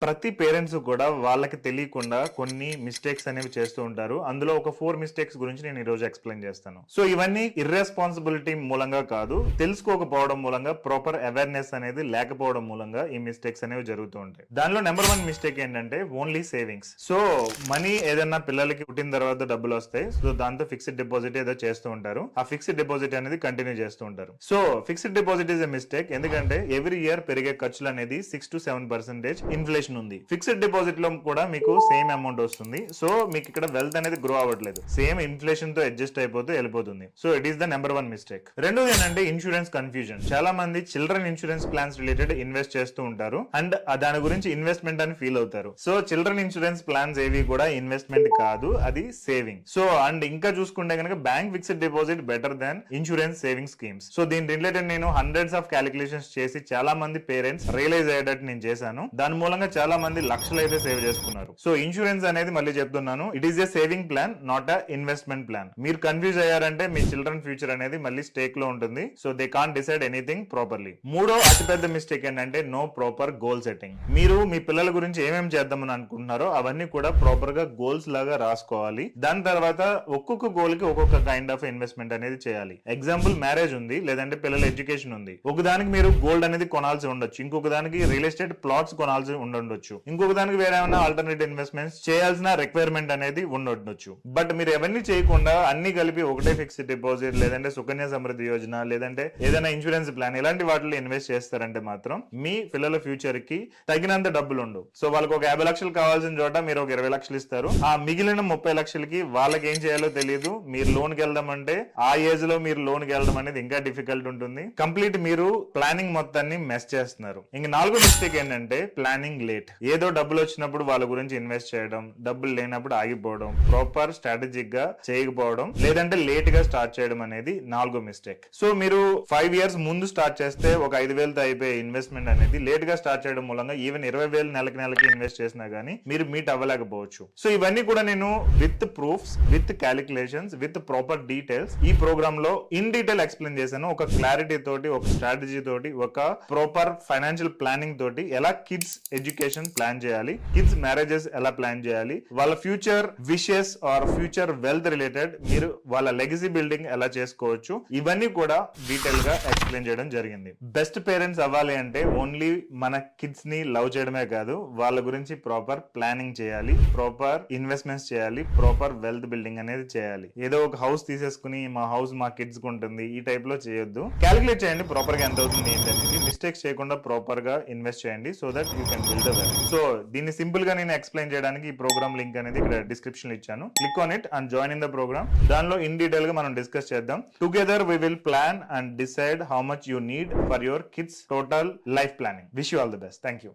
ప్రతి పేరెంట్స్ కూడా వాళ్ళకి తెలియకుండా కొన్ని మిస్టేక్స్ అనేవి చేస్తూ ఉంటారు. అందులో ఒక 4 మిస్టేక్స్ గురించి నేను ఈ రోజు ఎక్స్ప్లెయిన్ చేస్తాను. సో ఇవన్నీ ఇర్రెస్పాన్సిబిలిటీ మూలంగా కాదు, తెలుసుకోకపోవడం మూలంగా, ప్రాపర్ అవేర్నెస్ అనేది లేకపోవడం మూలంగా ఈ మిస్టేక్స్ అనేవి జరుగుతూ ఉంటాయి. దానిలో నెంబర్ 1 మిస్టేక్ ఏంటంటే ఓన్లీ సేవింగ్స్. సో మనీ ఏదన్నా పిల్లలకి పుట్టిన తర్వాత డబ్బులు వస్తాయి, సో దాంతో ఫిక్స్డ్ డిపాజిట్ ఏదో చేస్తూ ఉంటారు. ఆ ఫిక్స్డ్ డిపాజిట్ అనేది కంటిన్యూ చేస్తూ ఉంటారు. So fixed deposit is a mistake. ఎందుకంటే ఎవ్రీ ఇయర్ పెరిగే ఖర్చులు అనేది 6 to 7% ఇన్ఫ్లేషన్ ఉంది. ఫిక్స్డ్ డిపాజిట్ లో కూడా మీకు సేమ్ అమౌంట్ వస్తుంది. సో మీకు ఇక్కడ వెల్త్ అనేది గ్రో అవ్వట్లేదు, సేమ్ ఇన్ఫ్లేషన్ తో అడ్జస్ట్ అయిపోతూ వెళ్ళిపోతుంది. So it is the number 1 mistake. రెండోది ఏంటంటే ఇన్సూరెన్స్ కన్ఫ్యూజన్. చాలా మంది children insurance plans related invest చేస్తూ ఉంటారు అండ్ దాని గురించి ఇన్వెస్ట్మెంట్ అని ఫీల్ అవుతారు. సో చిల్డ్రన్ ఇన్సూరెన్స్ ప్లాన్స్ ఏవి కూడా ఇన్వెస్ట్మెంట్ కాదు, అది సేవింగ్. సో అండ్ ఇంకా చూసుకుంటే కనుక bank fixed deposit better than insurance saving schemes. So దీని రిలేటెడ్ నేను హండ్రెడ్స్ ఆఫ్ క్యాలిక్యులేషన్స్ చేసి చాలా మంది పేరెంట్స్ రియలైజ్ అయ్యేటట్టు నేను చేశాను. దాని మూలంగా చాలా మంది లక్షలు అయితే సేవ్ చేసుకున్నారు. సో ఇన్సూరెన్స్ అనేది మళ్ళీ చెప్తున్నాను, it is a saving plan, not a investment plan. మీరు కన్ఫ్యూజ్ అయ్యారంటే మీ చిల్డ్రన్ ఫ్యూచర్ అనేది మళ్ళీ స్టేక్ లో ఉంటుంది. So they can't decide anything properly. మూడో అతిపెద్ద మిస్టేక్ ఏంటంటే నో ప్రాపర్ గోల్ సెట్టింగ్. మీరు మీ పిల్లల గురించి ఏమేమి చేద్దామని అనుకుంటున్నారో అవన్నీ కూడా ప్రాపర్ గా గోల్స్ లాగా రాసుకోవాలి. దాని తర్వాత ఒక్కొక్క గోల్ కి ఒక్కొక్క కైండ్ ఆఫ్ ఇన్వెస్ట్మెంట్ అనేది చేయాలి. ఎగ్జాంపుల్ మ్యారేజ్ ఉంది, లేదంటే పిల్లల ఎడ్యుకేషన్ ఉంది. ఒకదానికి మీరు గోల్డ్ అనేది కొనాల్సి ఉండొచ్చు, ఇంకొక దానికి రియల్ ఎస్టేట్ ప్లాట్స్ కొనాల్సి ఉండొచ్చు, ఇంకొక దానికి వేరే ఏమైనా ఆల్టర్నేట్ ఇన్వెస్ట్మెంట్స్ చేయాల్సిన రిక్వైర్మెంట్ అనేది ఉండొచ్చు. బట్ మీరు ఎవరిని చేయకుండా అన్ని కలిపి ఒకటే ఫిక్స్డ్ డిపాజిట్, లేదంటే సుకన్య సమృద్ధి యోజన, లేదంటే ఏదైనా ఇన్సూరెన్స్ ప్లాన్, ఇలాంటి వాటిలో ఇన్వెస్ట్ చేస్తారంటే మాత్రం మీ పిల్లల ఫ్యూచర్ కి తగినంత డబ్బులు ఉండవు. సో వాళ్ళకి ఒక 50 లక్షలు కావాల్సిన చోట మీరు ఒక 20 లక్షలు ఇస్తారు. ఆ మిగిలిన 30 లక్షలకి వాళ్ళకి ఏం చేయాలో తెలియదు. మీరు లోన్ కి వెళ్దామంటే ఆ ఏజ్ లో మీరు లోన్ కి వెళ్ళడం అనేది ఇంకా డిఫికల్ట్ ఉంటుంది. కంప్లీట్ మీరు ప్లానింగ్ మొత్తాన్ని మెస్ చేస్తున్నారు. ఇంక 4వ మిస్టేక్ ఏంటంటే ప్లానింగ్ లేట్. ఏదో డబ్బులు వచ్చినప్పుడు వాళ్ళ గురించి ఇన్వెస్ట్ చేయడం, డబ్బులు లేనప్పుడు ఆగిపోవడం, ప్రాపర్ స్ట్రాటజిక్ గా చేయకపోవడం, లేదంటే లేట్ గా స్టార్ట్ చేయడం అనేది 4వ మిస్టేక్. సో మీరు 5 years ముందు స్టార్ట్ చేస్తే ఒక 5,000తో అయిపోయే ఇన్వెస్ట్మెంట్ అనేది లేట్ గా స్టార్ట్ చేయడం మూలంగా ఈవెన్ 20,000 నెలకి ఇన్వెస్ట్ చేసినా గానీ మీరు మీట్ అవ్వలేకపోవచ్చు. సో ఇవన్నీ కూడా నేను with proofs, with calculations, with proper details ఈ ప్రోగ్రామ్ లో ఇన్ డీటెయిల్ ఎక్స్ప్లెయిన్ చేశాను. ఒక క్లారిటీ తోటి, ఒక స్ట్రాటజీ తోటి, ఒక ప్రాపర్ ఫైనాన్షియల్ ప్లానింగ్ తోటి ఎలా కిడ్స్ ఎడ్యుకేషన్ ప్లాన్ చేయాలి, కిడ్స్ మ్యారేజెస్ ఎలా ప్లాన్ చేయాలి, వాళ్ళ future wishes or future wealth related మీరు వాళ్ళ లెగసీ బిల్డింగ్ ఎలా చేసుకోవచ్చు, ఇవన్నీ కూడా డీటెయిల్ గా ఎక్స్ప్లెయిన్ చేయడం జరిగింది. బెస్ట్ పేరెంట్స్ అవ్వాలి అంటే ఓన్లీ మన కిడ్స్ ని లవ్ చేయడమే కాదు, వాళ్ళ గురించి ప్రాపర్ ప్లానింగ్ చేయాలి, ప్రాపర్ ఇన్వెస్ట్మెంట్స్ చేయాలి, ప్రాపర్ వెల్త్ బిల్డింగ్ అనేది చేయాలి. ఏదో ఒక హౌస్ తీసేసుకుని మా హౌస్ మా కిడ్స్ కు ఉంటుంది ఈ టైప్ లో చేయొద్దు. క్యాలిక్యులేట్ చేయండి ప్రాపర్ గా ఎంత అవుతుంది ఏంటనేది. మిస్టేక్స్ చేయకుండా ప్రాపర్ గా ఇన్వెస్ట్ చేయండి so that you can build a wealth. So దీన్ని సింపుల్ గా నేను ఎక్స్ప్లెయిన్ చేయడానికి ఈ ప్రోగ్రామ్ లింక్ అనేది ఇక్కడ డిస్క్రిప్షన్ లో ఇచ్చాను. Click on it and join in the program. దానిలో ఇన్ డీటెయిల్ గా మనం డిస్కస్ చేద్దాం. Together we will plan and decide how much you need for your kids total life planning. Wish you all the best. Thank you.